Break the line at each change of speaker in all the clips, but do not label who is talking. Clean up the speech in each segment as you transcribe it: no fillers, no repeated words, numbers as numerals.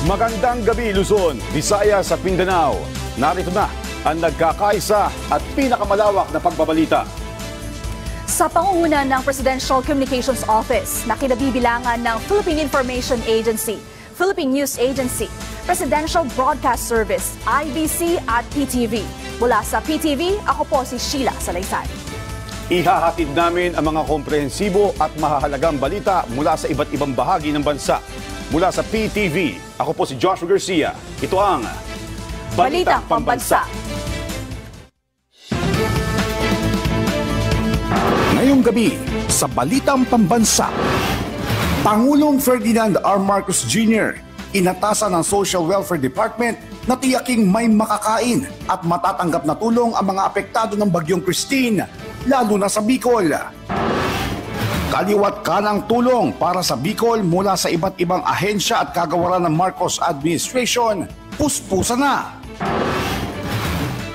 Magandang gabi Luzon, Visayas at Mindanao. Narito na ang nagkakaisa at pinakamalawak na pagbabalita.
Sa pangunguna ng Presidential Communications Office na kinabibilangan ng Philippine Information Agency, Philippine News Agency, Presidential Broadcast Service, IBC at PTV. Mula sa PTV, ako po si Sheila Salaysay.
Ihahatid namin ang mga komprehensibo at mahahalagang balita mula sa iba't ibang bahagi ng bansa. Mula sa PTV, ako po si Joshua Garcia. Ito ang Balitang Pambansa.
Ngayong gabi sa Balitang Pambansa, Pangulong Ferdinand R. Marcos Jr. inatasan ng Social Welfare Department na tiyaking may makakain at matatanggap na tulong ang mga apektado ng Bagyong Christine, lalo na sa Bicol. Kaliwat kanang tulong para sa Bicol mula sa iba't ibang ahensya at kagawaran ng Marcos Administration, puspusa na.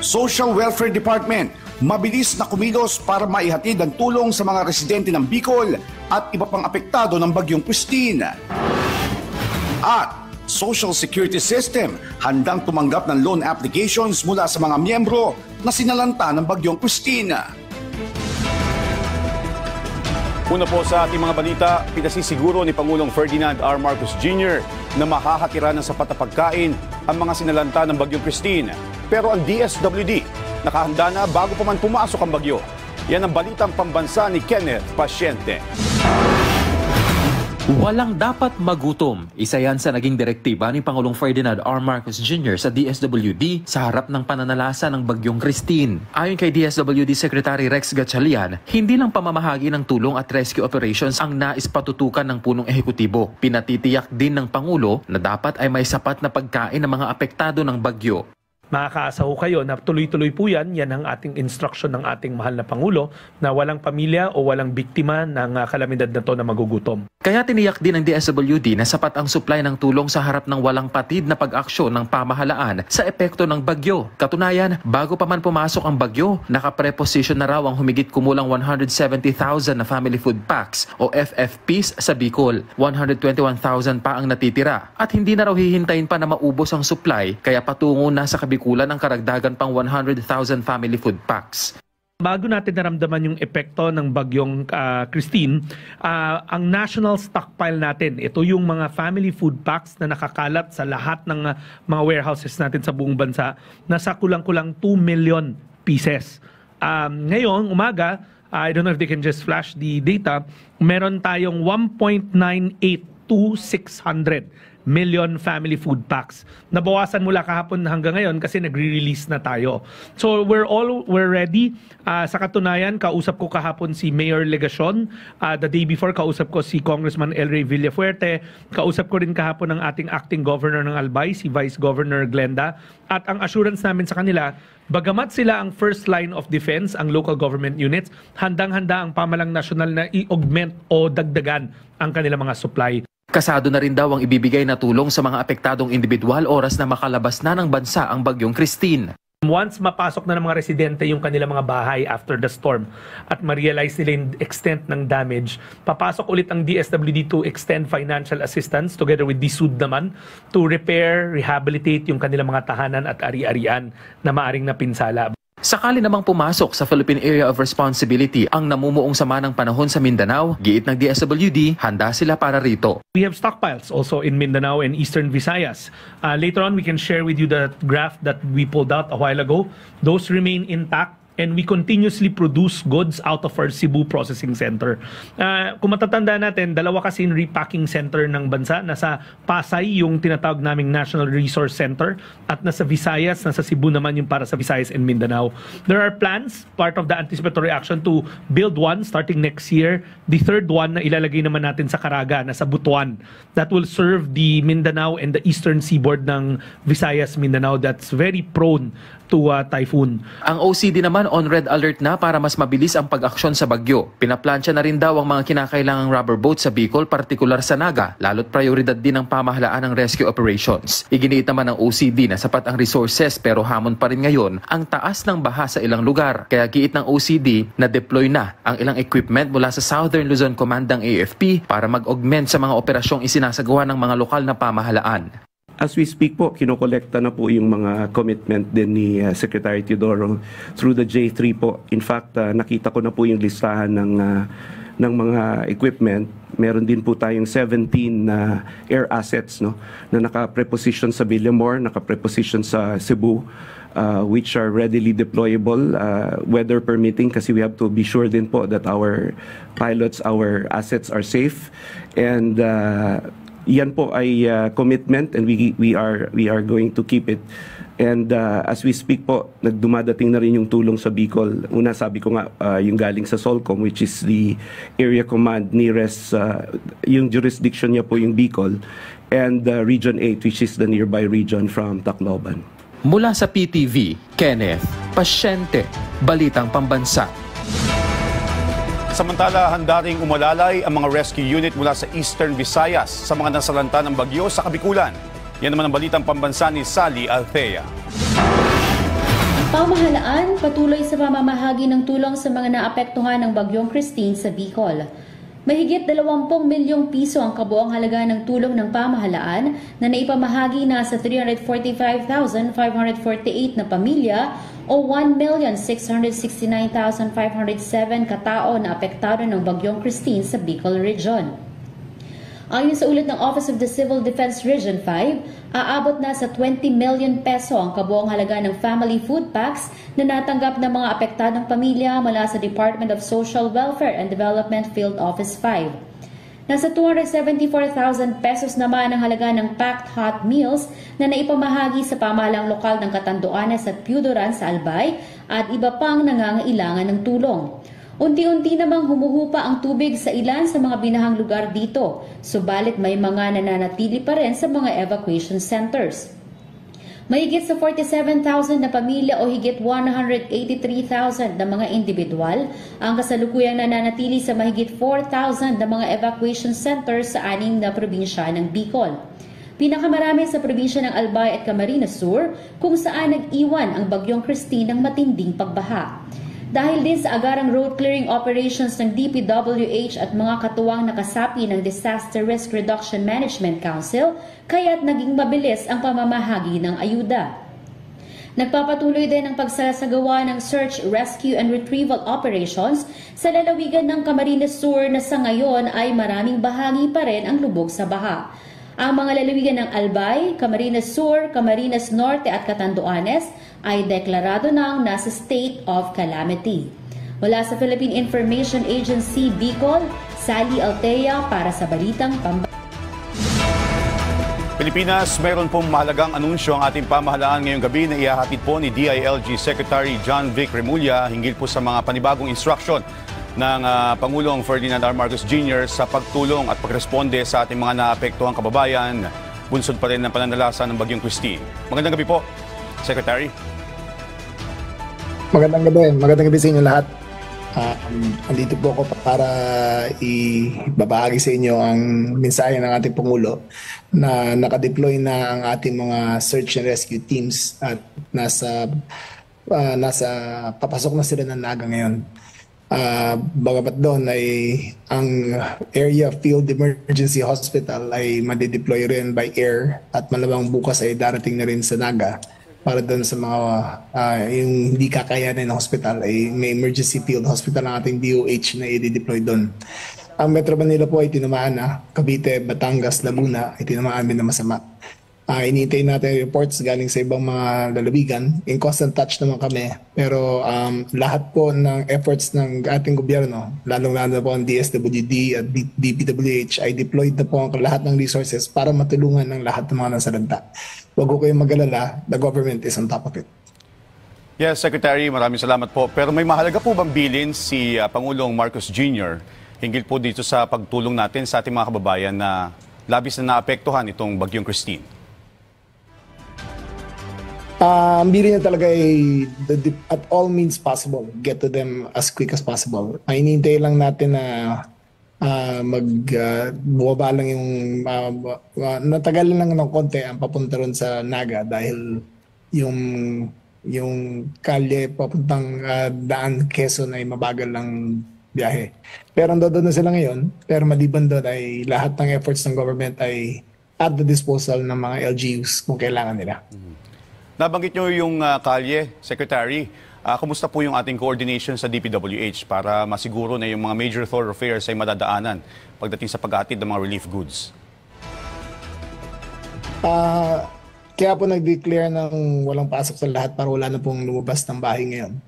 Social Welfare Department, mabilis na kumilos para maihatid ang tulong sa mga residente ng Bicol at iba pang apektado ng Bagyong Christine. At Social Security System, handang tumanggap ng loan applications mula sa mga miyembro na sinalanta ng Bagyong Christine.
Una po sa ating mga balita, pinasisiguro ni Pangulong Ferdinand R. Marcos Jr. na mahahatiran ng sapat na pagkain ang mga sinalanta ng Bagyong Christine. Pero ang DSWD nakahanda na bago pa man pumasok ang bagyo. Yan ang Balitang Pambansa ni Kenneth Pasyente.
Walang dapat magutom. Isa yan sa naging direktiba ni Pangulong Ferdinand R. Marcos Jr. sa DSWD sa harap ng pananalasa ng Bagyong Christine. Ayon kay DSWD Secretary Rex Gatchalian, hindi lang pamamahagi ng tulong at rescue operations ang nais patutukan ng punong ehekutibo. Pinatitiyak din ng Pangulo na dapat ay may sapat na pagkain ng mga apektado ng bagyo.
Makakaasa ho kayo na tuloy-tuloy po yan ang ating instruction ng ating mahal na Pangulo na walang pamilya o walang biktima ng kalamidad na to na magugutom.
Kaya tiniyak din ng DSWD na sapat ang supply ng tulong sa harap ng walang patid na pag-aksyon ng pamahalaan sa epekto ng bagyo. Katunayan, bago pa man pumasok ang bagyo, nakapreposition na raw ang humigit kumulang 170,000 na family food packs o FFPs sa Bicol. 121,000 pa ang natitira at hindi na raw hihintayin pa na maubos ang supply, kaya patungo na sa kabikulan ang karagdagan pang 100,000 family food packs.
Bago natin naramdaman yung epekto ng Bagyong Christine, ang national stockpile natin, ito yung mga family food packs na nakakalat sa lahat ng mga warehouses natin sa buong bansa, nasa kulang-kulang 2 million pieces. Ngayong umaga, I don't know if they can just flash the data, meron tayong 1.98 to 600 million family food packs. Nabawasan mula kahapon hanggang ngayon kasi nagre-release na tayo. So we're ready. Sa katunayan, kausap ko kahapon si Mayor Legacion. The day before, kausap ko si Congressman El Rey Villafuerte. Kausap ko rin kahapon ng ating acting governor ng Albay, si Vice Governor Glenda. At ang assurance namin sa kanila, bagamat sila ang first line of defense, ang local government units, handang-handa ang pamalang nasyonal na i-augment o dagdagan ang kanilang mga supply.
Kasado na rin daw ang ibibigay na tulong sa mga apektadong individual oras na makalabas na ng bansa ang Bagyong Christine.
Once mapasok na ng mga residente yung kanilang mga bahay after the storm at ma-realize nila yung extent ng damage, papasok ulit ang DSWD to extend financial assistance together with DSUD naman to repair, rehabilitate yung kanilang mga tahanan at ari-arian na maaring napinsala.
Sakali namang pumasok sa Philippine Area of Responsibility ang namumuong sama ng panahon sa Mindanao, giit ng DSWD, handa sila para rito.
We have stockpiles also in Mindanao and Eastern Visayas. Later on, we can share with you the graph that we pulled out a while ago. Those remain intact. And we continuously produce goods out of our Cebu Processing Center. Kung matatanda natin, dalawa kasi yung repacking center ng bansa. Nasa Pasay yung tinatawag naming National Resource Center at nasa Visayas, nasa Cebu naman yung para sa Visayas and Mindanao. There are plans, part of the anticipatory action, to build one starting next year. The third one na ilalagay naman natin sa Caraga, nasa Butuan. That will serve the Mindanao and the eastern seaboard ng Visayas, Mindanao that's very prone to typhoon.
Ang OCD naman on red alert na para mas mabilis ang pag-aksyon sa bagyo. Pinaplansya na rin daw ang mga kinakailangang rubber boat sa Bicol, partikular sa Naga, lalo't prioridad din ng pamahalaan ng rescue operations. Iginiit naman ng OCD na sapat ang resources pero hamon pa rin ngayon ang taas ng baha sa ilang lugar. Kaya giit ng OCD na deploy na ang ilang equipment mula sa Southern Luzon Command ng AFP para mag-augment sa mga operasyong isinasagawa ng mga lokal na pamahalaan.
As we speak po, kinokolekta na po yung mga commitment din ni Secretary Teodoro through the J3 po. In fact, nakita ko na po yung listahan ng mga equipment. Meron din po tayong 17 na air assets, no, na naka-preposition sa Villamor, naka-preposition sa Cebu, which are readily deployable, weather permitting, kasi we have to be sure din po that our pilots, our assets are safe. And yan po ay commitment, and we are going to keep it. And as we speak po, nagdumadating na rin yung tulong sa Bicol. Una, sabi ko nga, yung galing sa Solcom, which is the area command nearest, yung jurisdiction niya po yung Bicol, and Region 8, which is the nearby region from Tacloban.
Mula sa PTV, Kenneth Pasyente, Balitang Pambansa.
Samantala, handa ring umalalay ang mga rescue unit mula sa Eastern Visayas sa mga nasalanta ng bagyo sa Kabikulan. Yan naman ang Balitang Pambansa ni Sally Althea.
Pamahalaan patuloy sa pamamahagi ng tulong sa mga naapektuhan ng Bagyong Christine sa Bicol. Mahigit 20 milyong piso ang kabuang halaga ng tulong ng pamahalaan na naipamahagi na sa 345,548 na pamilya o 1,669,507 katao na apektado ng Bagyong Christine sa Bicol Region. Ayon sa ulat ng Office of the Civil Defense Region 5, aabot na sa 20 million peso ang kabuang halaga ng family food packs na natanggap ng mga apektadong pamilya mula sa Department of Social Welfare and Development Field Office 5. Nasa 274,000 pesos naman ang halaga ng packed hot meals na naipamahagi sa pamahalang lokal ng Catanduanes at Piudoran sa Albay at iba pang nangangailangan ng tulong. Unti-unti namang humuhupa ang tubig sa ilan sa mga binahang lugar dito, subalit may mga nananatili pa rin sa mga evacuation centers. Mahigit sa 47,000 na pamilya o higit 183,000 na mga individual ang kasalukuyang nananatili sa mahigit 4,000 na mga evacuation centers sa 6 na probinsya ng Bicol. Pinakamarami sa probinsya ng Albay at Camarines Sur kung saan nag-iwan ang Bagyong Christine ng matinding pagbaha. Dahil din sa agarang road clearing operations ng DPWH at mga katuwang nakasapi ng Disaster Risk Reduction Management Council, kaya't naging mabilis ang pamamahagi ng ayuda. Nagpapatuloy din ang pagsasagawa ng search, rescue and retrieval operations sa lalawigan ng Camarines Sur na sa ngayon ay maraming bahagi pa rin ang lubog sa baha. Ang mga lalawigan ng Albay, Camarines Sur, Camarines Norte at Catanduanes ay deklarado nang nasa state of calamity. Mula sa Philippine Information Agency Bicol, Sally Althea para sa Balitang Pambansa.
Pilipinas, mayroon pong mahalagang anunsyo ang ating pamahalaan ngayong gabi na ihahatid po ni DILG Secretary John Vic Remulla hinggil po sa mga panibagong instruction ng Pangulong Ferdinand R. Marcos Jr. sa pagtulong at pagresponde sa ating mga naapektuhang kababayan, bunsod pa rin ng pananalasa ng Bagyong Christine. Magandang gabi po, Secretary.
Magandang gabi sa inyo lahat. Andito po ako para ibabahagi sa inyo ang mensahe ng ating Pangulo na nakadeploy na ang ating mga search and rescue teams at nasa papasok na sila ng Naga ngayon. Bagamat doon ay ang Area Field Emergency Hospital ay madideploy rin by air at malamang bukas ay darating na rin sa Naga para doon sa mga yung hindi kakayanin ng hospital ay may emergency field hospital ng ating DOH na i-deploy doon. Ang Metro Manila po ay tinamaan na, Cavite, Batangas, Laguna ay tinamaan din na masama. Inintay natin reports galing sa ibang mga lalawigan. In constant touch naman kami. Pero lahat po ng efforts ng ating gobyerno, lalong-lalo po ang DSWD at DPWH ay deployed na po ang lahat ng resources para matulungan ng lahat ng mga nasalanta. Huwag ko kayong mag-alala, the government is on top of it.
Yes, Secretary, maraming salamat po. Pero may mahalaga po bang bilin si Pangulong Marcos Jr. hinggil po dito sa pagtulong natin sa ating mga kababayan na labis na naapektuhan itong Bagyong Christine?
Ang bilin niya talaga ay at all means possible, get to them as quick as possible. Hinihintay lang natin na bumaba lang yung natagal lang ng konti ang papunta ron sa Naga dahil yung kalye papuntang daan Quezon ay mabagal lang biyahe. Pero doon na sila ngayon, pero maliban doon ay lahat ng efforts ng government ay at the disposal ng mga LGUs kung kailangan nila.
Nabanggit nyo yung kalye, Secretary. Kumusta po yung ating coordination sa DPWH para masiguro na yung mga major thoroughfares ay madadaanan pagdating sa pag-atid ng mga relief goods?
Kaya po nag-declare ng walang pasok sa lahat para wala na pong lumabas ng bahay ngayon.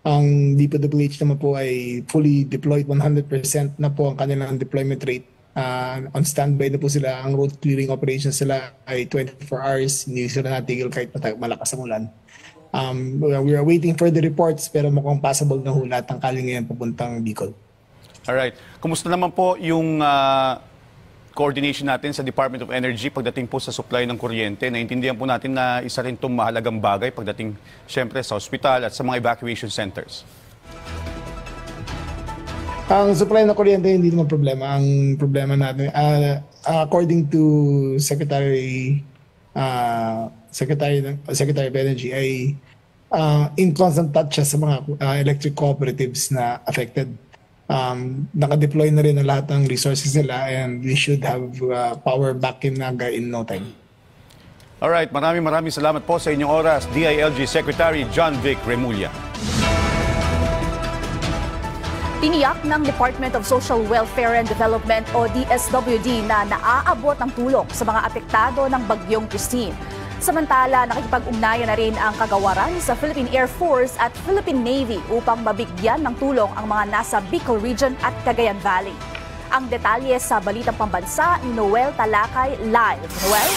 Ang DPWH naman po ay fully deployed, 100% na po ang kanilang deployment rate. On standby na po sila. Ang road clearing operations sila ay 24 hours. Hindi sila natigil kahit malakas ang ulan. We are waiting for the reports pero mukhang possible na ho lahat ang kali ngayon papuntang Bicol.
Alright. Kumusta naman po yung coordination natin sa Department of Energy pagdating po sa supply ng kuryente? Naintindihan po natin na isa rin itong mahalagang bagay pagdating siyempre sa ospital at sa mga evacuation centers.
Ang supply ng kuryente hindi naman problema. Ang problema natin, according to Secretary of Energy, ay in constant touch sa mga electric cooperatives na affected. Naka-deploy na rin ang lahat ng resources nila and we should have power back in Naga in no time.
Alright, maraming salamat po sa inyong oras, DILG Secretary John Vic Remulla.
Tiniyak ng Department of Social Welfare and Development o DSWD na naaabot ng tulong sa mga apektado ng Bagyong Christine. Samantala, nakikipag-ugnayan na rin ang kagawaran sa Philippine Air Force at Philippine Navy upang mabigyan ng tulong ang mga nasa Bicol Region at Cagayan Valley. Ang detalye sa Balitang Pambansa ni Noel Talakay live. Noel?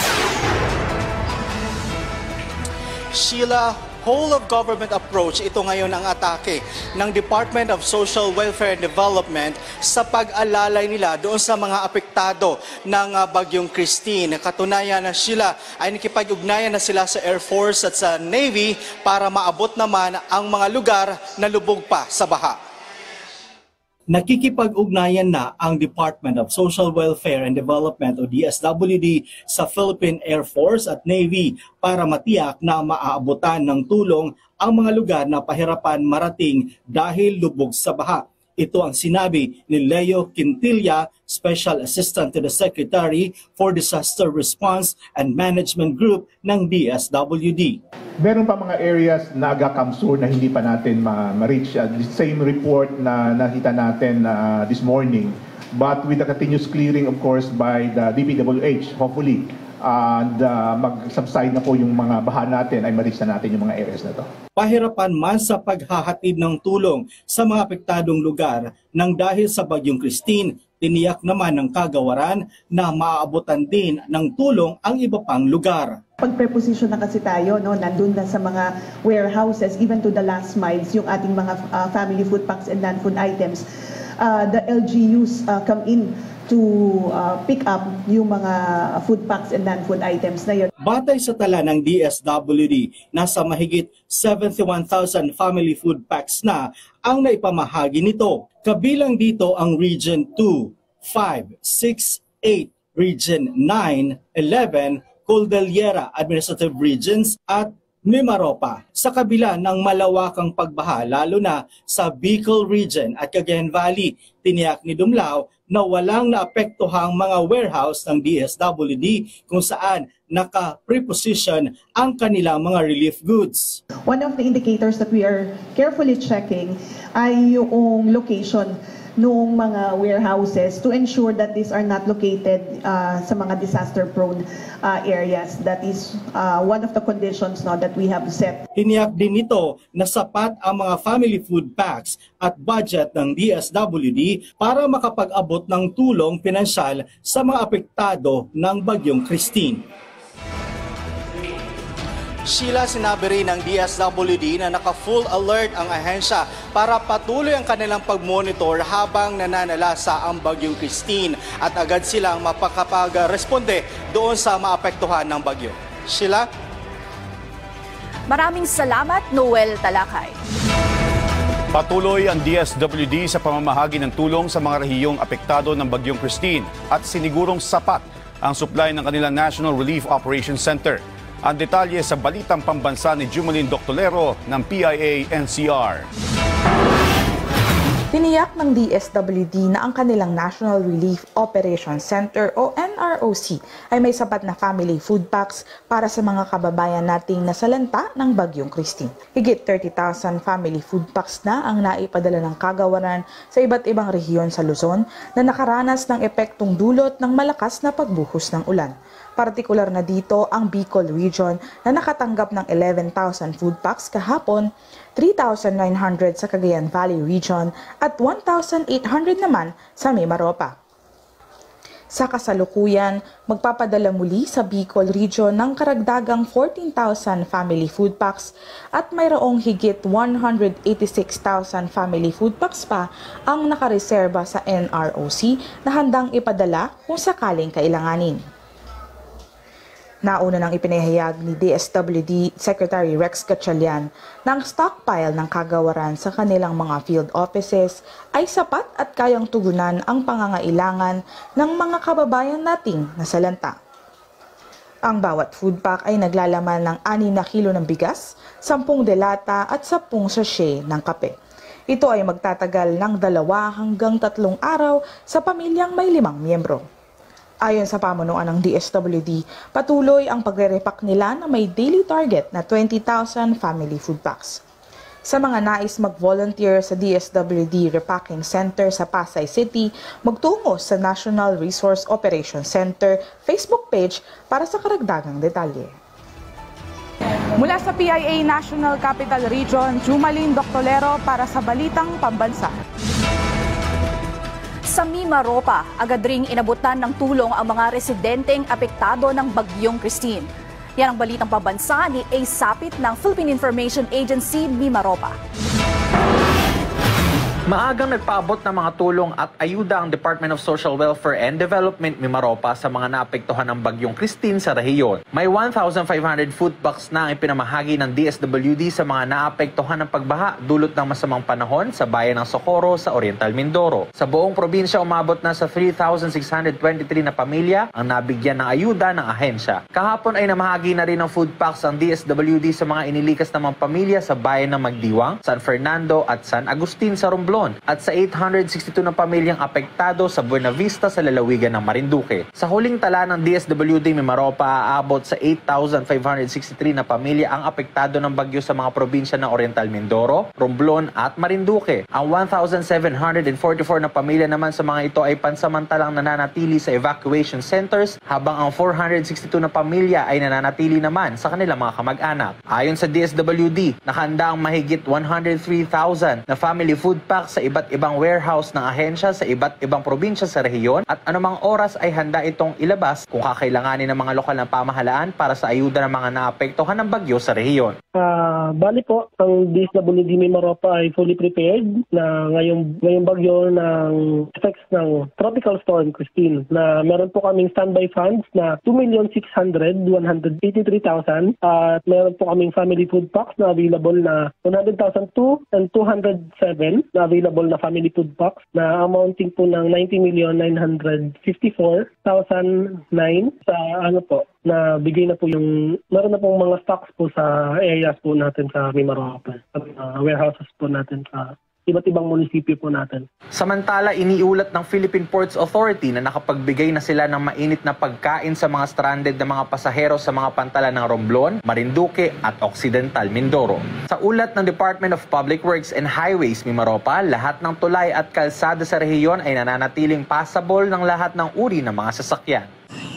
Sheila, whole-of-government approach, ito ngayon ang atake ng Department of Social Welfare and Development sa pag-alalay nila doon sa mga apektado ng Bagyong Christine. Katunayan na sila ay nakipag-ugnayan na sila sa Air Force at sa Navy para maabot naman ang mga lugar na lubog pa sa baha.
Nakikipag-ugnayan na ang Department of Social Welfare and Development o DSWD sa Philippine Air Force at Navy para matiyak na maaabutan ng tulong ang mga lugar na pahirapan marating dahil lubog sa baha. Ito ang sinabi ni Leo Quintilla, Special Assistant to the Secretary for Disaster Response and Management Group ng DSWD.
Meron pa mga areas na Aga-Kamsur na hindi pa natin ma-reach. The same report na nakita natin this morning. But with the continuous clearing, of course, by the DPWH, hopefully, and mag-subside na po yung mga baha natin, ay ma-reach na natin yung mga areas na to.
Pahirapan man sa paghahatid ng tulong sa mga apektadong lugar nang dahil sa Bagyong Christine, tiniyak naman ng kagawaran na maaabutan din ng tulong ang iba pang lugar.
Pag-preposition na kasi tayo, no, nandun na sa mga warehouses, even to the last miles, yung ating mga family food packs and non-food items. The LGUs come in to pick up yung mga food packs and non-food items na yun.
Batay sa tala ng DSWD, nasa mahigit 71,000 family food packs na ang naipamahagi nito. Kabilang dito ang Region 2, 5, 6, 8, Region 9, 11, Cordillera Administrative Regions at Mimaropa. Sa kabila ng malawakang pagbaha lalo na sa Bicol Region at Cagayan Valley, tiniyak ni Dumlao na walang naapektuhang mga warehouse ng DSWD kung saan naka-preposition ang kanilang mga relief goods.
One of the indicators that we are carefully checking ay yung location ng mga warehouses to ensure that these are not located sa mga disaster-prone areas. That is one of the conditions now that we have set.
Tiniyak din nito na sapat ang mga family food packs at budget ng DSWD para makapag-abot ng tulong pinansyal sa mga apektado ng Bagyong Christine.
Sheila, sinabi rin ng DSWD na naka-full alert ang ahensya para patuloy ang kanilang pag-monitor habang nananalasa ang Bagyong Christine at agad silang mapakapag-responde doon sa maapektuhan ng bagyo. Sheila?
Maraming salamat, Noel Talakay.
Patuloy ang DSWD sa pamamahagi ng tulong sa mga rehiyong apektado ng Bagyong Christine at sinigurong sapat ang supply ng kanilang National Relief Operations Center. Ang detalye sa Balitang Pambansa ni Jumalyn Doctolero ng PIA-NCR.
Tiniyak ng DSWD na ang kanilang National Relief Operations Center o NROC ay may sapat na family food packs para sa mga kababayan nating nasalanta ng Bagyong Christine. Higit 30,000 family food packs na ang naipadala ng kagawaran sa iba't ibang rehiyon sa Luzon na nakaranas ng epektong dulot ng malakas na pagbuhos ng ulan. Partikular na dito ang Bicol Region na nakatanggap ng 11,000 food packs kahapon, 3,900 sa Cagayan Valley Region at 1,800 naman sa Mimaropa. Sa kasalukuyan, magpapadala muli sa Bicol Region ng karagdagang 14,000 family food packs at mayroong higit 186,000 family food packs pa ang nakareserba sa NROC na handang ipadala kung sakaling kailanganin. Nauna nang ipinahayag ni DSWD Secretary Rex Gatchalian na ang stockpile ng kagawaran sa kanilang mga field offices ay sapat at kayang tugunan ang pangangailangan ng mga kababayan nating nasalanta. Ang bawat food pack ay naglalaman ng 6 na kilo ng bigas, 10 delata at 10 sachet ng kape. Ito ay magtatagal ng 2 hanggang 3 araw sa pamilyang may 5 miyembro. Ayon sa pamunuan ng DSWD, patuloy ang pagre-repack nila na may daily target na 20,000 family food packs. Sa mga nais mag-volunteer sa DSWD Repacking Center sa Pasay City, magtungo sa National Resource Operations Center Facebook page para sa karagdagang detalye. Mula sa PIA National Capital Region, Jumalin Doctolero para sa Balitang Pambansa.
Sa Mimaropa, agad ring inabutan ng tulong ang mga residenteng apektado ng Bagyong Christine. Yan ang balitang pambansa ni Ace Sapit ng Philippine Information Agency, Mimaropa.
Maagang nagpaabot ng mga tulong at ayuda ang Department of Social Welfare and Development Mimaropa sa mga naapektuhan ng Bagyong Christine sa rehiyon. May 1,500 food packs na ang ipinamahagi ng DSWD sa mga naapektuhan ng pagbaha dulot ng masamang panahon sa bayan ng Socorro sa Oriental Mindoro. Sa buong probinsya, umabot na sa 3,623 na pamilya ang nabigyan ng ayuda ng ahensya. Kahapon ay namahagi na rin ng food packs ang DSWD sa mga inilikas na mga pamilya sa bayan ng Magdiwang, San Fernando at San Agustin sa Romblon at sa 862 na pamilyang apektado sa Buena Vista sa lalawigan ng Marinduque. Sa huling tala ng DSWD Mimaropa, aabot sa 8,563 na pamilya ang apektado ng bagyo sa mga probinsya ng Oriental Mindoro, Romblon at Marinduque. Ang 1,744 na pamilya naman sa mga ito ay pansamantalang nananatili sa evacuation centers, habang ang 462 na pamilya ay nananatili naman sa kanilang mga kamag-anak. Ayon sa DSWD, nakahanda ang mahigit 103,000 na family food packs sa iba't ibang warehouse ng ahensya sa iba't ibang probinsya sa rehiyon at anumang oras ay handa itong ilabas kung kakailanganin ng mga lokal na pamahalaan para sa ayuda ng mga naapektuhan ng bagyo sa rehiyon.
Bali po, ang DSWD Mimaropa ay fully prepared na ngayong bagyo ng effects ng Tropical Storm Christine na meron po kaming standby funds na 2,600,183,000 at meron po kaming family food packs na available na 100,002 and 207 na available na family food packs na amounting po ng 90,954,009 sa na bigay na po yung meron na pong mga stocks po sa areas po natin sa Mimaropa, warehouses po natin sa iba't ibang munisipyo po natin.
Samantala, iniulat ng Philippine Ports Authority na nakapagbigay na sila ng mainit na pagkain sa mga stranded na mga pasahero sa mga pantalan ng Romblon, Marinduque at Occidental Mindoro. Sa ulat ng Department of Public Works and Highways Mimaropa, lahat ng tulay at kalsada sa rehiyon ay nananatiling passable ng lahat ng uri ng mga sasakyan.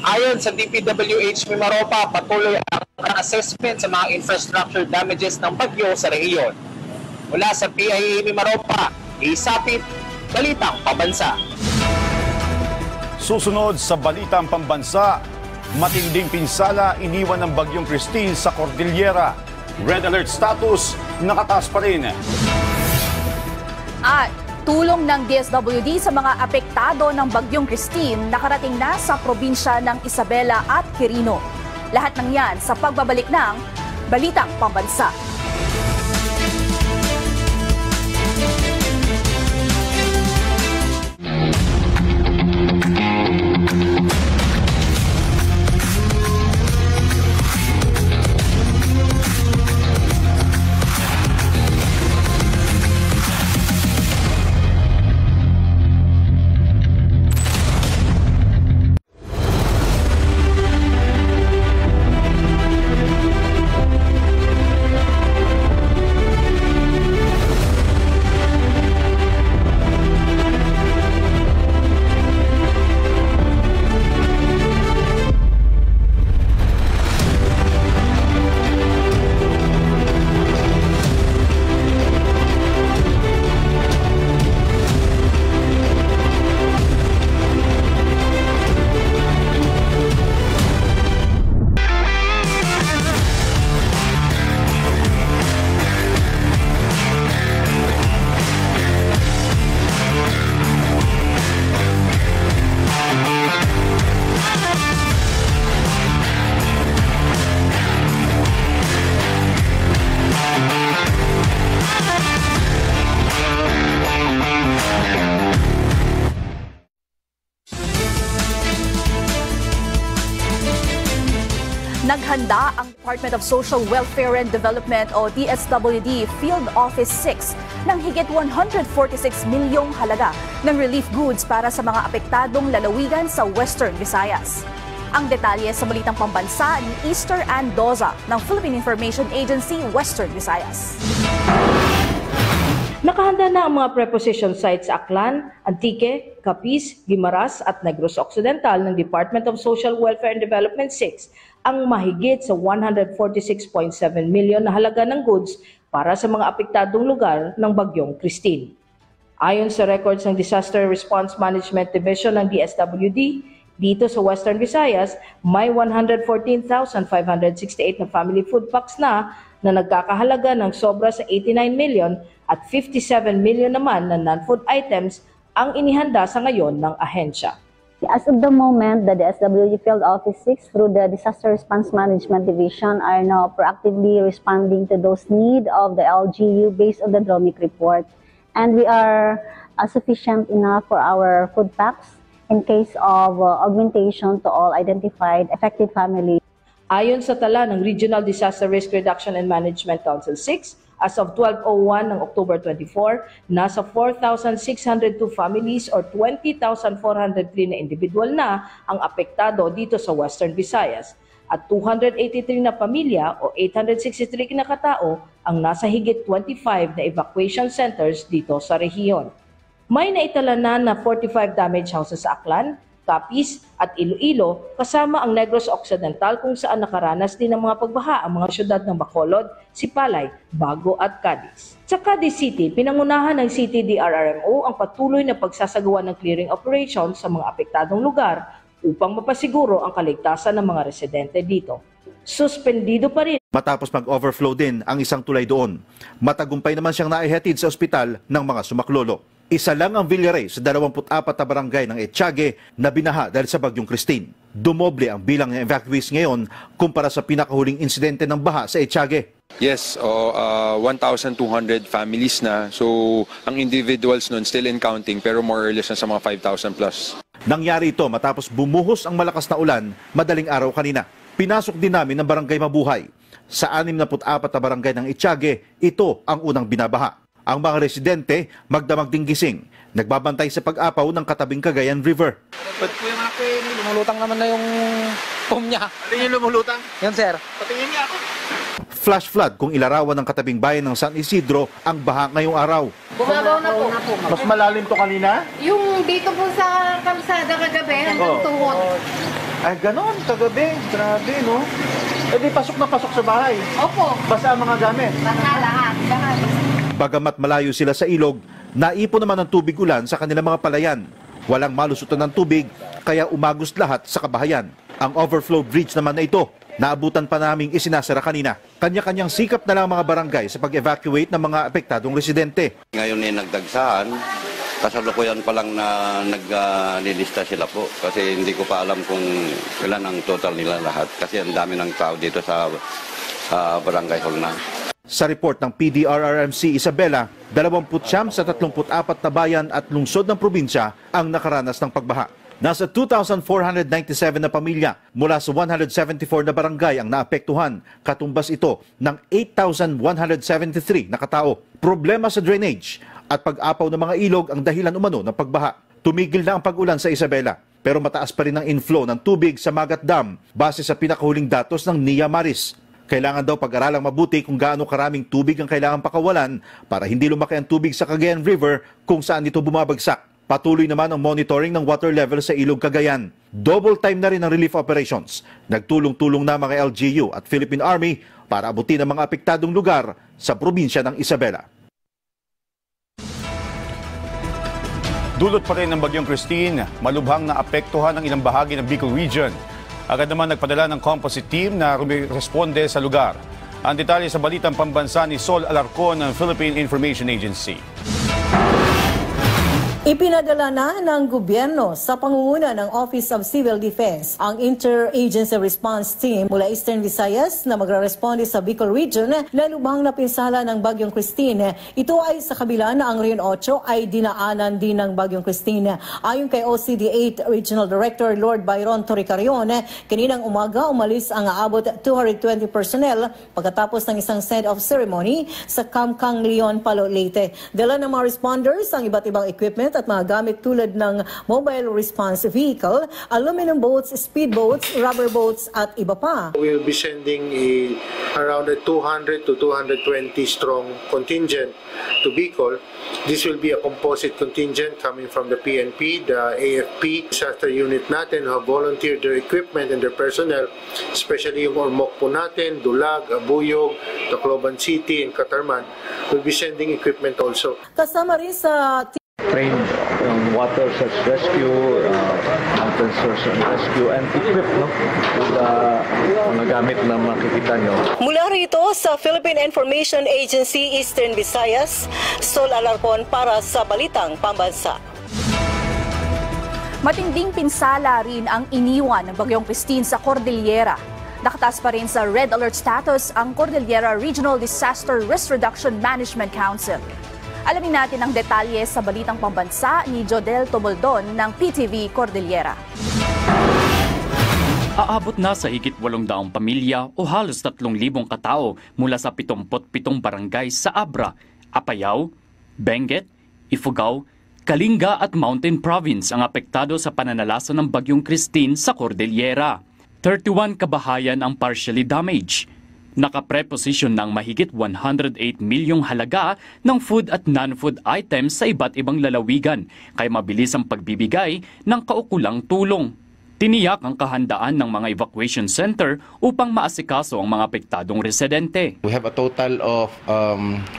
Ayon sa DPWH Mimaropa, patuloy ang assessment sa mga infrastructure damages ng bagyo sa rehiyon. Mula sa PIA Mimaropa, Isapit, Balitang Pambansa.
Susunod sa Balitang Pambansa, matinding pinsala iniwan ng Bagyong Christine sa Cordillera. Red alert status, nakataas pa rin.
At tulong ng DSWD sa mga apektado ng Bagyong Christine nakarating na sa probinsya ng Isabela at Quirino. Lahat ng yan sa pagbabalik ng Balitang Pambansa. Naghanda ang Department of Social Welfare and Development o DSWD Field Office 6 ng higit 146 milyong halaga ng relief goods para sa mga apektadong lalawigan sa Western Visayas. Ang detalye sa balitang pambansa ni Easter Andoza ng Philippine Information Agency, Western Visayas.
Nakahanda na ang mga preposition sites sa Aklan, Antique, Capiz, Guimaras at Negros Occidental ng Department of Social Welfare and Development 6 ang mahigit sa 146.7 milyon na halaga ng goods para sa mga apektadong lugar ng Bagyong Christine. Ayon sa records ng Disaster Response Management Division ng DSWD, dito sa Western Visayas, may 114,568 na family food packs na nagkakahalaga ng sobra sa 89 million at 57 million naman na non-food items ang inihanda sa ngayon ng ahensya.
As of the moment, the DSWD Field Office 6 through the Disaster Response Management Division are now proactively responding to those needs of the LGU based on the DROMIC report. And we are sufficient enough for our food packs in case of augmentation to all identified affected families.
Ayon sa tala ng Regional Disaster Risk Reduction and Management Council 6, as of 12:01 ng October 24, nasa 4,602 families or 20,403 na individual na ang apektado dito sa Western Visayas at 283 na pamilya o 863 na katao ang nasa higit 25 na evacuation centers dito sa rehiyon. May naitala na 45 damaged houses sa Aklan, Capiz at Iloilo kasama ang Negros Occidental kung saan nakaranas din ng mga pagbaha ang mga syudad ng Bacolod, Sipalay, Bago at Cadiz. Sa Cadiz City, pinangunahan ng City DRRMO ang patuloy na pagsasagawa ng clearing operation sa mga apektadong lugar upang mapasiguro ang kaligtasan ng mga residente dito. Suspendido pa rin.
Matapos mag-overflow din ang isang tulay doon, matagumpay naman siyang naihatid sa ospital ng mga sumaklolo. Isa lang ang Villaray sa 24 na barangay ng Etiague na binaha dahil sa Bagyong Christine. Dumoble ang bilang ng evacuees ngayon kumpara sa pinakahuling insidente ng baha sa Etiague.
Yes, 1,200 families na. So, ang individuals nun still in counting pero more or less na sa mga 5,000 plus.
Nangyari ito matapos bumuhos ang malakas na ulan madaling araw kanina. Pinasok din namin ng Barangay Mabuhay. Sa 64 na barangay ng Etiague, ito ang unang binabaha. Ang mga residente magdamag ding gising, nagbabantay sa pag-apaw ng katabing Cagayan River.
Ba't po yung ako lumulutang naman na yung pom niya. Ano yung lumulutang? Yan sir. Patingin niya ako.
Flash flood kung ilarawan ng katabing bayan ng San Isidro ang baha ngayong araw.
Bumabaw na po.
Mas malalim to kanina?
Yung dito po sa kalsada kagabi hanggang tuhod.
Ay ganon, kagabi. Grabe no? E di pasok na pasok sa bahay.
Opo.
Basa ang mga gamit.
Basa lahat.
Bagamat malayo sila sa ilog, naipon naman ng tubig ulan sa kanilang mga palayan. Walang malusutan ng tubig, kaya umagos lahat sa kabahayan. Ang overflow bridge naman na ito, naabutan pa naming isinasara kanina. Kanya-kanyang sikap na lang mga barangay sa pag-evacuate ng mga apektadong residente.
Ngayon ay nagdagsaan, kasalukuyan pa lang na nilista sila po. Kasi hindi ko pa alam kung ilan ang total nila lahat. Kasi ang dami ng tao dito sa barangay hall na.
Sa report ng PDRRMC Isabela, 29 sa 34 na bayan at lungsod ng probinsya ang nakaranas ng pagbaha. Nasa 2,497 na pamilya mula sa 174 na barangay ang naapektuhan. Katumbas ito ng 8,173 na katao. Problema sa drainage at pag-apaw ng mga ilog ang dahilan umano ng pagbaha. Tumigil na ang pag-ulan sa Isabela, pero mataas pa rin ang inflow ng tubig sa Magat Dam base sa pinakahuling datos ng NIA Maris. Kailangan daw pag-aralang mabuti kung gaano karaming tubig ang kailangang pakawalan para hindi lumaki ang tubig sa Cagayan River kung saan ito bumabagsak. Patuloy naman ang monitoring ng water level sa Ilog Cagayan. Double time na rin ang relief operations. Nagtulong-tulong na mga LGU at Philippine Army para abutin ang mga apektadong lugar sa probinsya ng Isabela.
Dulot pa rin ng Bagyong Christine, malubhang na apektuhan ang ilang bahagi ng Bicol Region. Agad naman nagpadala ng composite team na responde sa lugar. Ang detalye sa balitang pambansa ni Sol Alarcon ng Philippine Information Agency.
Ipinadala na ng gobyerno sa pangunguna ng Office of Civil Defense ang Interagency Response Team mula Eastern Visayas na magre-responde sa Bicol Region na lubhang napinsala ng Bagyong Christine. Ito ay sa kabila na ang Region 8 ay dinaanan din ng Bagyong Christine. Ayon kay OCD 8 Regional Director Lord Byron Toricarion, kaninang umaga umalis ang aabot 220 personnel pagkatapos ng isang send-off ceremony sa Camcang Leon, Palo, Leyte. Dala ng mga responders ang iba't ibang equipment at mga gamit tulad ng mobile response vehicle, aluminum boats, speedboats, rubber boats at iba pa.
We will be sending around a 200 to 220 strong contingent to Bicol. This will be a composite contingent coming from the PNP, the AFP, disaster unit natin who have volunteered their equipment and their personnel, especially yung Ormoc po natin, Dulag, Abuyog, Tacloban City, and Catarman. We'll be sending equipment also.
Kasama rin sa
trained water search rescue, mountain search and rescue, and equipped with mga gamit na makikita nyo.
Mula rito sa Philippine Information Agency Eastern Visayas, Sol Alarcon para sa Balitang Pambansa.
Matinding pinsala rin ang iniwan ng Bagyong Christine sa Cordillera. Nakataas pa rin sa red alert status ang Cordillera Regional Disaster Risk Reduction Management Council. Alamin natin ang detalye sa Balitang Pambansa ni Jodel Tomoldon ng PTV Cordillera.
Aabot na sa higit 800 pamilya o halos 3,000 katao mula sa 77 barangay sa Abra, Apayao, Benguet, Ifugao, Kalinga at Mountain Province ang apektado sa pananalasa ng Bagyong Christine sa Cordillera. 31 kabahayan ang partially damaged. Nakapreposition ng mahigit 108 milyong halaga ng food at non-food items sa iba't ibang lalawigan, kaya mabilis ang pagbibigay ng kaukulang tulong. Tiniyak ang kahandaan ng mga evacuation center upang maasikaso ang mga apektadong residente.
We have a total of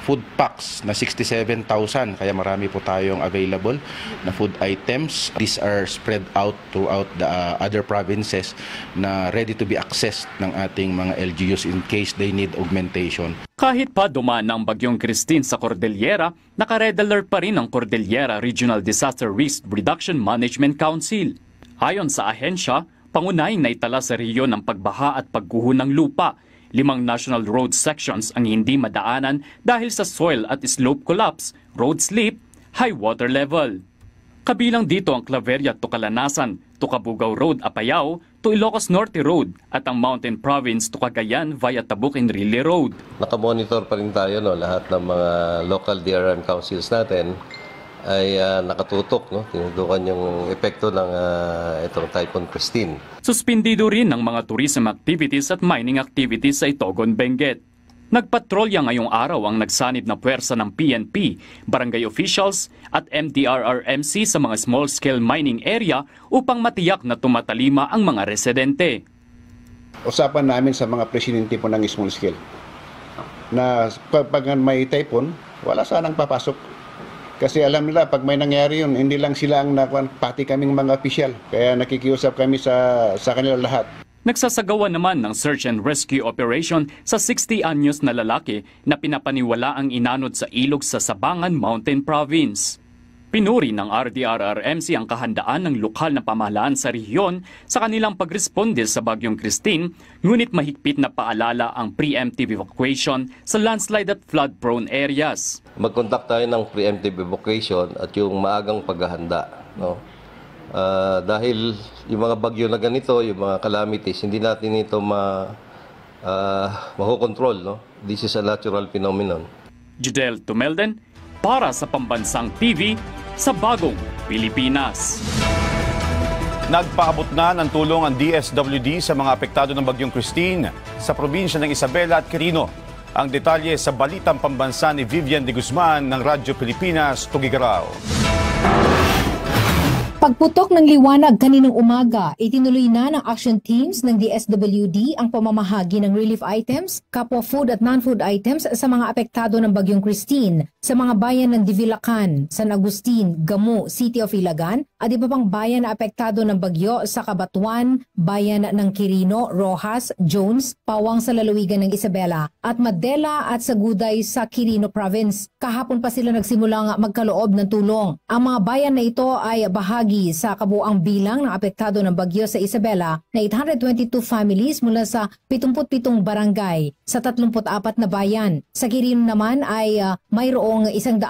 food packs na 67,000, kaya marami po tayong available na food items. These are spread out throughout the other provinces na ready to be accessed ng ating mga LGUs in case they need augmentation.
Kahit pa dumaan ng Bagyong Christine sa Cordillera, naka-red alert pa rin ang Cordillera Regional Disaster Risk Reduction Management Council. Ayon sa ahensya, pangunahing naitala sa rehiyon ng pagbaha at pagguho ng lupa. 5 national road sections ang hindi madaanan dahil sa soil at slope collapse, road slip, high water level. Kabilang dito ang Claveria to Calanasan, to Cabugao Road, Apayao, to Ilocos Norte Road at ang Mountain Province to Cagayan via Tabuc-Enrile Road.
Nakamonitor pa rin tayo, lahat ng mga local DRM councils natin ay nakatutok, tinutukan yung epekto ng itong Typhoon Christine.
Suspindido rin ng mga tourism activities at mining activities sa Itogon, Benguet. Nagpatrolya ngayong araw ang nagsanib na puwersa ng PNP, barangay officials at MDRRMC sa mga small-scale mining area upang matiyak na tumatalima ang mga residente.
Usapan namin sa mga presidente po ng small scale na pag may typhoon, wala sanang papasok. Kasi alam nila, pag may nangyari yun, hindi lang sila ang nakuha, pati kaming mga opisyal. Kaya nakikiusap kami sa kanila lahat.
Nagsasagawa naman ng search and rescue operation sa 60 anyos na lalaki na pinapaniwala ang inanod sa ilog sa Sabangan Mountain Province. Pinuri ng RDRRMC ang kahandaan ng lokal na pamahalaan sa rehiyon sa kanilang pagresponde sa Bagyong Christine, ngunit mahigpit na paalala ang preemptive evacuation sa landslide at flood-prone areas.
Mag-conduct tayo ng preemptive evacuation at yung maagang paghahanda. Dahil yung mga bagyo na ganito, yung mga calamities, hindi natin ito makokontrol. This is a natural phenomenon.
Jodel Tomelden, para sa Pambansang TV sa Bagong Pilipinas.
Nagpaabot na ng tulong ang DSWD sa mga apektado ng Bagyong Christine sa probinsya ng Isabela at Quirino. Ang detalye sa Balitang Pambansa ni Vivian de Guzman ng Radyo Pilipinas, Tugigaraw.
Pagputok ng liwanag kaninang umaga, itinuloy na ng action teams ng DSWD ang pamamahagi ng relief items, kapwa food at non-food items sa mga apektado ng Bagyong Christine sa mga bayan ng Divilacan, San Agustin, Gamo, City of Ilagan, at iba pang bayan na apektado ng bagyo sa Cabanatuan, bayan ng Quirino, Roxas, Jones, Pawang sa lalawigan ng Isabela at Madela at Saguday sa Quirino Province. Kahapon pa sila nagsimulang magkaloob ng tulong. Ang mga bayan na ito ay bahagi sa kabuang bilang ng apektado ng bagyo sa Isabela na 822 families mula sa 77 barangay sa 34 na bayan. Sa Quirino naman ay mayroong 156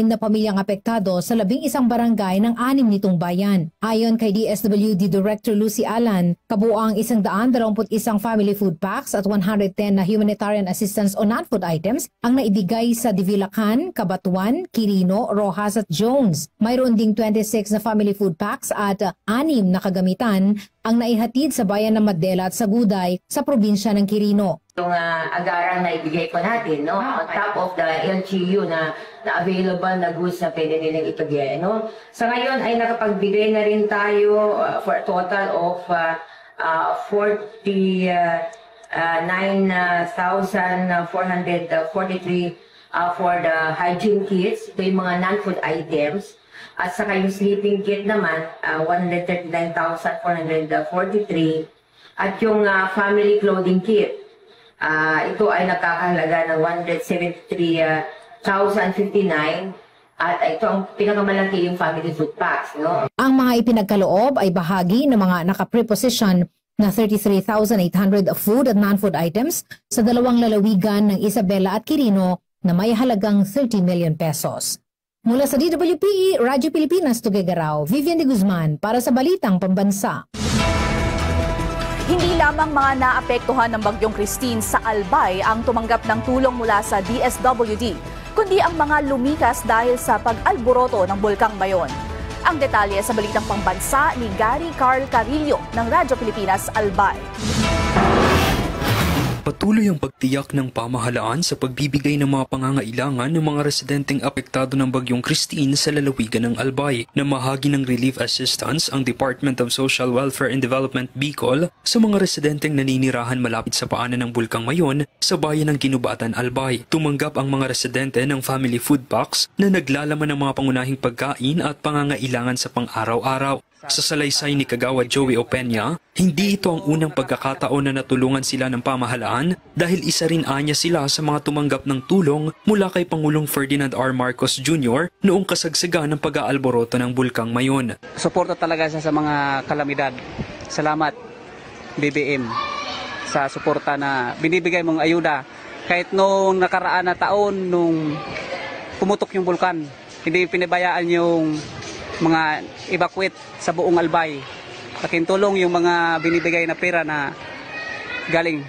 na pamilyang apektado sa 11 barangay ng 6 nitong bayan. Ayon kay DSWD Director Lucy Alan, kabuang 121 family food packs at 110 na humanitarian assistance o non-food items ang naibigay sa Divilacan, Cabanatuan, Quirino, Roxas at Jones. Mayroon ding 26 na family food packs at 6 na kagamitan ang naihatid sa bayan ng Madela at Saguday sa probinsya ng Quirino.
Yung agarang na ibigay ko natin, no? On top of the LGU na available na goods na pwede nilang ipagay, no? Sa ngayon ay nakapagbigay na rin tayo for a total of 49,443 for the hygiene kits. Ito yung mga non-food items. At saka yung sleeping kit naman, 139,443. At yung family clothing kit, ito ay nakakahalaga ng 173,059. At ito ang pinakamalaki yung family food packs. No?
Ang mga ipinagkaloob ay bahagi ng mga naka-preposition na 33,800 food at non-food items sa dalawang lalawigan ng Isabela at Quirino na may halagang 30 million pesos. Mula sa DWPE, Radyo Pilipinas, Tuguegarao, Vivian de Guzman para sa Balitang Pambansa.
Hindi lamang mga naapektuhan ng Bagyong Christine sa Albay ang tumanggap ng tulong mula sa DSWD, kundi ang mga lumikas dahil sa pag-alboroto ng Bulkang Mayon. Ang detalye sa Balitang Pambansa ni Gary Carl Carillo ng Radyo Pilipinas, Albay.
Patuloy ang pagtiyak ng pamahalaan sa pagbibigay ng mga pangangailangan ng mga residenteng apektado ng Bagyong Christine sa lalawigan ng Albay. Namahagi ng relief assistance ang Department of Social Welfare and Development Bicol sa mga residenteng naninirahan malapit sa paanan ng Bulkang Mayon sa bayan ng Ginubatan, Albay. Tumanggap ang mga residente ng family food packs na naglalaman ng mga pangunahing pagkain at pangangailangan sa pang-araw-araw. Sa salaysay ni Kagawad Joey Opeña, hindi ito ang unang pagkakataon na natulungan sila ng pamahalaan dahil isa rin anya sila sa mga tumanggap ng tulong mula kay Pangulong Ferdinand R. Marcos Jr. noong kasagsagan ng pag-aalboroto ng Bulkang Mayon.
Suporta talaga siya sa mga kalamidad. Salamat BBM sa suporta na binibigay mong ayuda. Kahit noong nakaraan na taon nung pumutok yung bulkan, hindi pinabayaan yung mga evacuate sa buong Albay. Laking tulong yung mga binibigay na pera na galing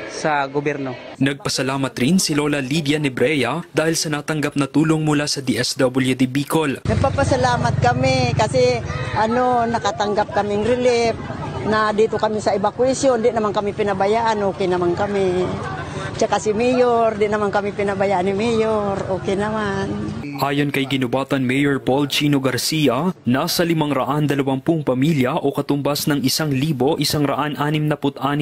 sa gobyerno.
Nagpasalamat rin si Lola Lydia Nebrea dahil sa natanggap na tulong mula sa DSWD Bicol.
Nagpapasalamat kami kasi nakatanggap kaming relief na dito kami sa evacuation. Di naman kami pinabayaan, okay naman kami. Tsaka si Mayor, di naman kami pinabayaan ni Mayor, okay naman.
Ayon kay Ginubatan Mayor Paul Chino Garcia, nasa 520 pamilya o katumbas ng 1,166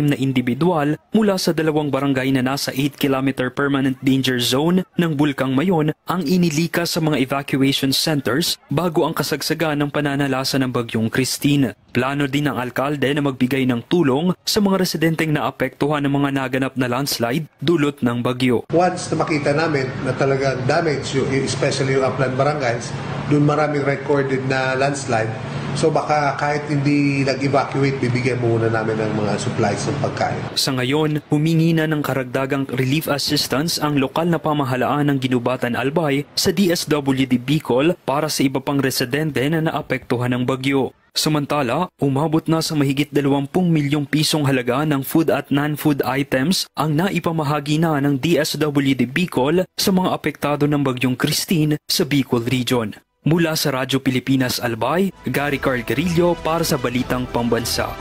na individual mula sa dalawang barangay na nasa 8-kilometer permanent danger zone ng Bulkang Mayon ang inilikas sa mga evacuation centers bago ang kasagsagan ng pananalasa ng Bagyong Christine. Plano din ng alkalde na magbigay ng tulong sa mga residenteng naapektuhan ng mga naganap na landslide dulot ng bagyo.
Once na makita namin na talagang damage, especially yung upland barangays, doon maraming recorded na landslide. So baka kahit hindi nag-evacuate, bibigyan muna namin ng mga supplies ng pagkain.
Sa ngayon, humingi na ng karagdagang relief assistance ang lokal na pamahalaan ng Ginubatan Albay sa DSWD Bicol para sa iba pang residente na naapektuhan ng bagyo. Samantala, umabot na sa mahigit 20 milyong pisong halaga ng food at non-food items ang naipamahagi na ng DSWD Bicol sa mga apektado ng Bagyong Christine sa Bicol Region. Mula sa Radyo Pilipinas Albay, Gary Carl Carillo para sa Balitang Pambansa.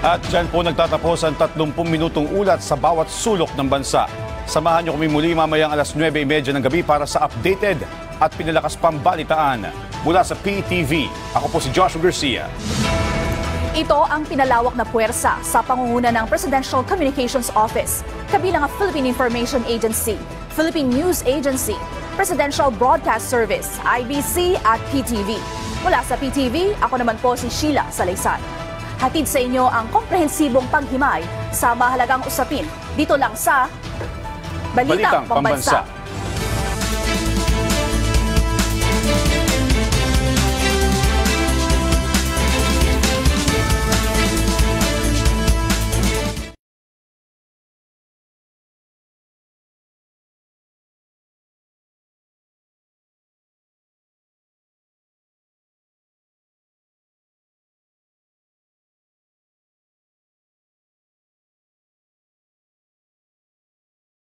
At dyan po nagtatapos ang 30 minutong ulat sa bawat sulok ng bansa. Samahan niyo kami muli mamayang alas 9:30 ng gabi para sa updated at pinalakas pang balitaan. Mula sa PTV, ako po si Joshua Garcia.
Ito ang pinalawak na puwersa sa pangunguna ng Presidential Communications Office, kabilang ang Philippine Information Agency, Philippine News Agency, Presidential Broadcast Service, IBC at PTV. Mula sa PTV, ako naman po si Sheila Salaysay. Hatid sa inyo ang komprehensibong paghimay sa mahalagang usapin dito lang sa Balitang Pambansa.